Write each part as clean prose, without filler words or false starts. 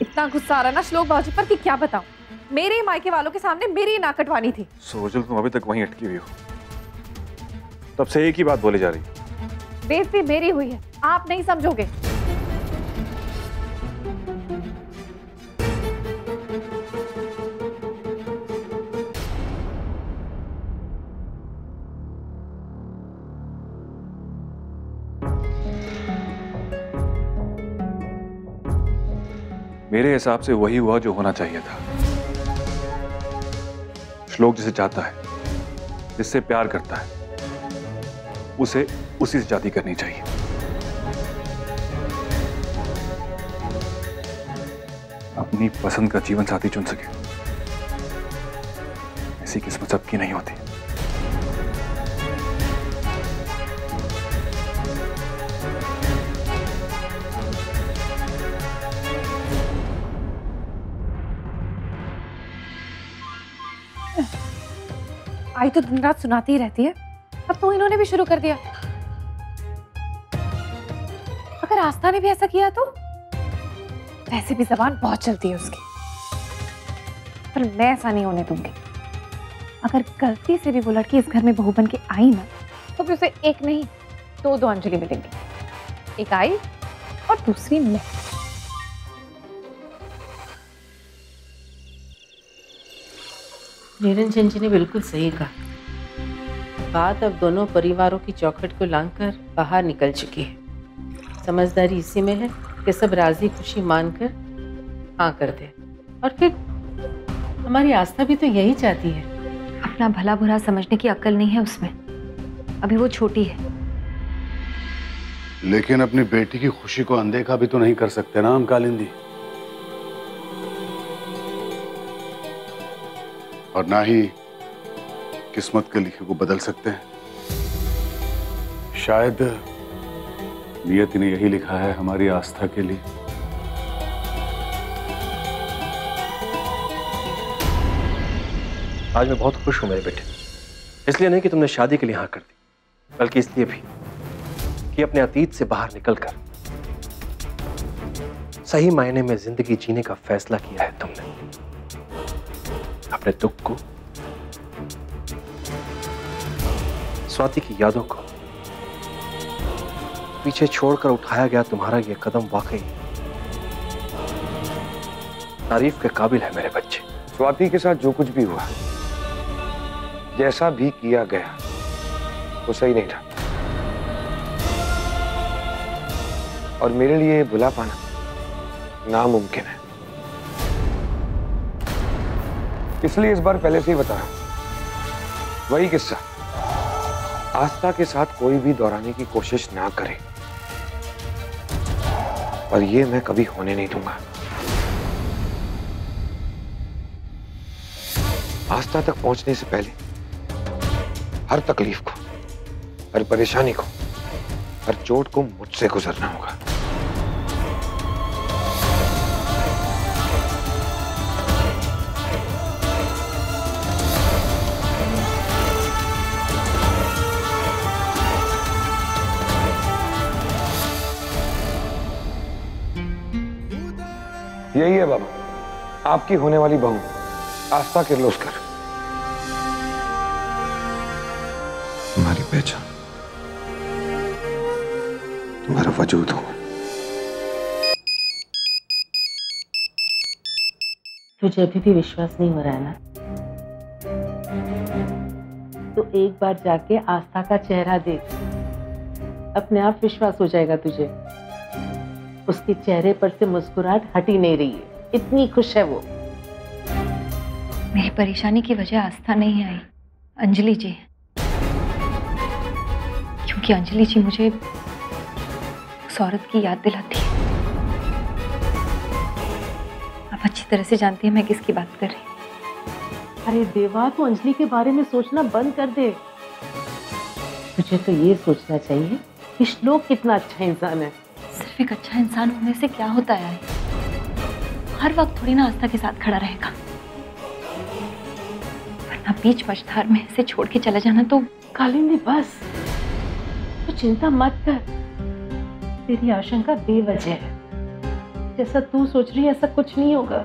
इतना गुस्सा आ रहा ना श्लोक बाबूजी पर कि क्या बताऊं। मेरे मायके वालों के सामने मेरी ही नाक कटवानी थी। सोजल तुम अभी तक वहीं अटकी हुई हो, तब से एक ही बात बोली जा रही। बेइज्जती मेरी हुई है, आप नहीं समझोगे। मेरे हिसाब से वही हुआ जो होना चाहिए था। श्लोक जिसे चाहता है, जिससे प्यार करता है, उसे उसी से शादी करनी चाहिए। अपनी पसंद का जीवन साथी चुन सके, ऐसी किस्मत सबकी नहीं होती। आई तो दिन रात सुनाती ही रहती है, अब तो इन्होंने भी शुरू कर दिया। अगर आस्था ने भी ऐसा किया तो वैसे भी जबान बहुत चलती है उसकी, पर मैं ऐसा नहीं होने दूंगी। अगर गलती से भी वो लड़की इस घर में बहू बन के आई ना, तो फिर उसे एक नहीं दो अंजलि मिलेंगी। एक आई और दूसरी मैं। निरंजन जी ने बिल्कुल सही कहा। बात अब दोनों परिवारों की चौखट को लांघकर बाहर निकल चुकी है। समझदारी इसी में है कि सब राजी खुशी मानकर हाँ कर दे, और फिर हमारी आस्था भी तो यही चाहती है। अपना भला बुरा समझने की अक्ल नहीं है उसमें, अभी वो छोटी है। लेकिन अपनी बेटी की खुशी को अनदेखा भी तो नहीं कर सकते ना हम कालिंदी, और ना ही किस्मत के लिखे को बदल सकते हैं। शायद नियति ने यही लिखा है हमारी आस्था के लिए। आज मैं बहुत खुश हूं मेरे बेटे, इसलिए नहीं कि तुमने शादी के लिए हाँ कर दी, बल्कि इसलिए भी कि अपने अतीत से बाहर निकलकर सही मायने में जिंदगी जीने का फैसला किया है तुमने। अपने दुख को, स्वाति की यादों को पीछे छोड़कर उठाया गया तुम्हारा यह कदम वाकई तारीफ के काबिल है मेरे बच्चे। स्वाति के साथ जो कुछ भी हुआ, जैसा भी किया गया, वो सही नहीं था, और मेरे लिए भुला पाना नामुमकिन है। इसलिए इस बार पहले से ही बता रहा हूं, वही किस्सा आस्था के साथ कोई भी दोहराने की कोशिश ना करे, और ये मैं कभी होने नहीं दूंगा। आस्था तक पहुंचने से पहले हर तकलीफ को, हर परेशानी को, हर चोट को मुझसे गुजरना होगा। यही है बाबा, आपकी होने वाली बहू आस्था किर्लोस्कर। तुम्हारी पहचान, तुम्हारा वजूद हो। तुझे अभी भी विश्वास नहीं हो रहा है ना? तो एक बार जाके आस्था का चेहरा देख, अपने आप विश्वास हो जाएगा तुझे। उसके चेहरे पर से मुस्कुराहट हटी नहीं रही है, इतनी खुश है वो। मेरी परेशानी की वजह आस्था नहीं आई, अंजलि जी, क्योंकि अंजलि जी मुझे उस औरत की याद दिलाती है। आप अच्छी तरह से जानती हैं मैं किसकी बात कर रही हूँ। अरे देवा, तो अंजलि के बारे में सोचना बंद कर दे। तुझे तो ये सोचना चाहिए कि श्लोक कितना अच्छा इंसान है। सिर्फ एक अच्छा इंसान होने से क्या होता है? हर वक्त थोड़ी ना आस्था के साथ खड़ा रहेगा, वरना बीच मझधार में ऐसे छोड़ के चला जाना तो। कालिंदी बस, तो चिंता मत कर, तेरी आशंका बेवजह है। जैसा तू सोच रही है ऐसा कुछ नहीं होगा।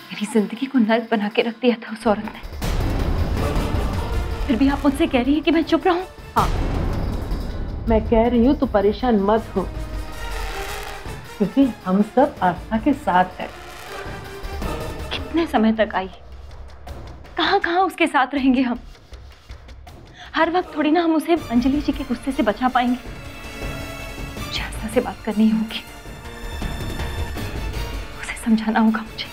मेरी जिंदगी को नर्क बना के रख दिया था उस औरत ने, फिर भी आप मुझसे कह रही है कि मैं चुप रहूं? हाँ, मैं कह रही हूँ तू परेशान मत हो, क्योंकि हम सब आस्था के साथ हैं। कितने समय तक आई, कहाँ कहाँ उसके साथ रहेंगे हम? हर वक्त थोड़ी ना हम उसे अंजलि जी के गुस्से से बचा पाएंगे। मुझे आस्था से बात करनी होगी, उसे समझाना होगा मुझे।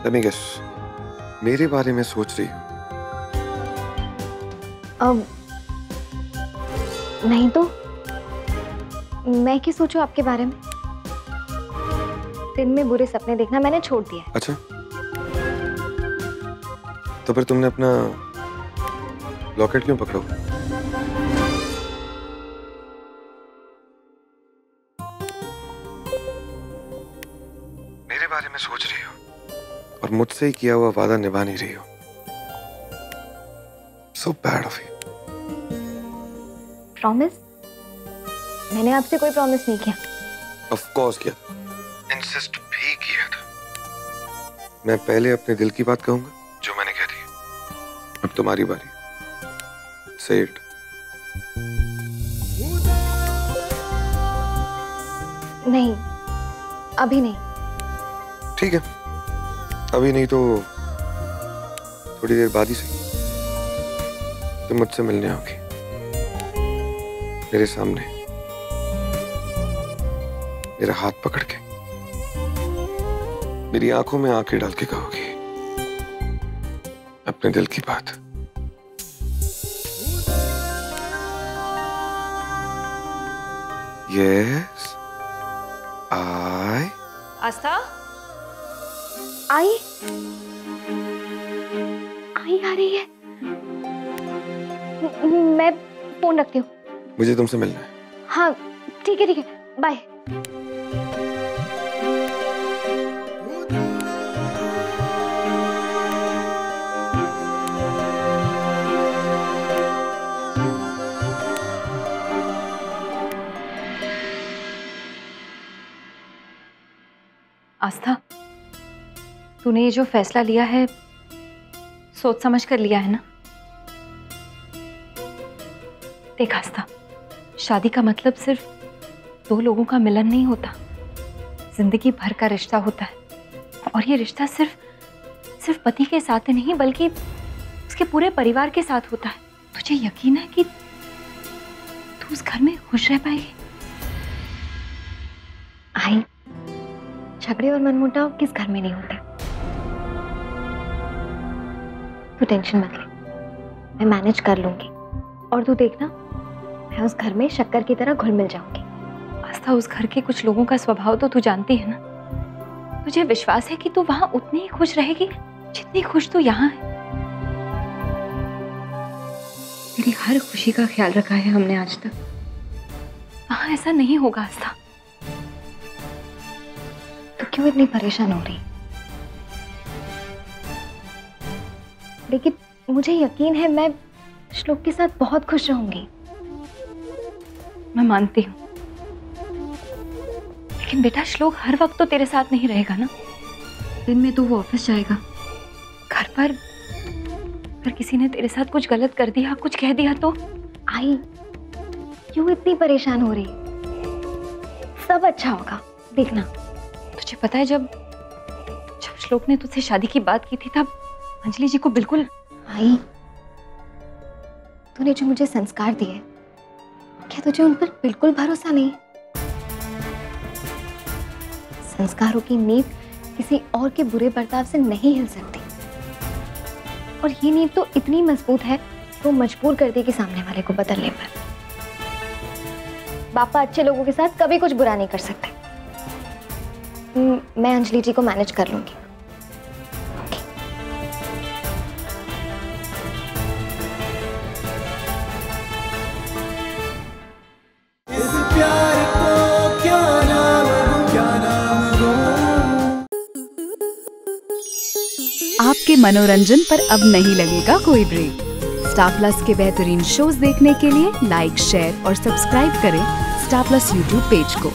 Let me guess, मेरे बारे में सोच रही हो? अब नहीं तो मैं क्या सोचूं आपके बारे में? दिन में बुरे सपने देखना मैंने छोड़ दिया। अच्छा, तो फिर तुमने अपना लॉकेट क्यों पकड़ा? मेरे बारे में सोच रही हो और मुझसे ही किया हुआ वादा निभा नहीं रही हो। So bad of you. Promise? मैंने आपसे कोई प्रॉमिस नहीं किया। Of course किया था, इंसिस्ट भी किया था। मैं पहले अपने दिल की बात कहूंगा जो मैंने कह दी। अब तुम्हारी बारी। Say it. नहीं, अभी नहीं। ठीक है, अभी नहीं तो थोड़ी देर बाद ही सही। तुम मुझसे मिलने आओगी मेरे सामने, मेरा हाथ पकड़ के, मेरी आंखों में आंखें डाल के कहोगी अपने दिल की बात। यस, आस्था, आई आ रही है। मैं फोन रखती हूँ। मुझे तुमसे मिलना है। हाँ ठीक है बाय। आस्था, तूने ये जो फैसला लिया है सोच समझ कर लिया है ना? देख आस्था, शादी का मतलब सिर्फ दो लोगों का मिलन नहीं होता, जिंदगी भर का रिश्ता होता है। और ये रिश्ता सिर्फ पति के साथ नहीं बल्कि उसके पूरे परिवार के साथ होता है। तुझे यकीन है कि तू उस घर में खुश रह पाएगी? आई, झगड़े और मनमुटाव किस घर में नहीं होते। तू टेंशन मत ले, मैं मैनेज कर लूंगी। और तू देखना, मैं उस घर में शक्कर की तरह घुल मिल जाऊंगी। आस्था, उस घर के कुछ लोगों का स्वभाव तो तू जानती है ना। मुझे विश्वास है कि तू वहां उतनी ही खुश रहेगी जितनी खुश तू यहाँ है। तेरी हर खुशी का ख्याल रखा है हमने आज तक। वहां ऐसा नहीं होगा आस्था। तो क्यों इतनी परेशान हो रही? लेकिन मुझे यकीन है मैं श्लोक के साथ बहुत खुश रहूंगी। मैं मानती हूँ, लेकिन बेटा श्लोक हर वक्त तो तेरे साथ नहीं रहेगा ना। दिन में तो वो ऑफिस जाएगा, घर पर अगर किसी ने तेरे साथ कुछ गलत कर दिया, कुछ कह दिया तो? आई, क्यों इतनी परेशान हो रही? सब अच्छा होगा, देखना। तुझे पता है जब श्लोक ने तुझसे शादी की बात की थी तब अंजलि जी को बिल्कुल। आई, तूने जो मुझे संस्कार दिए, क्या तुझे उन पर बिल्कुल भरोसा नहीं? संस्कारों की नींव किसी और के बुरे बर्ताव से नहीं हिल सकती। और ये नींव तो इतनी मजबूत है वो मजबूर कर देगी सामने वाले को बदलने पर। बापा अच्छे लोगों के साथ कभी कुछ बुरा नहीं कर सकते। मैं अंजलि जी को मैनेज कर लूंगी। इस प्यार को क्यों आपके मनोरंजन पर अब नहीं लगेगा कोई ब्रेक। स्टार प्लस के बेहतरीन शोज देखने के लिए लाइक, शेयर और सब्सक्राइब करें स्टार प्लस यूट्यूब पेज को।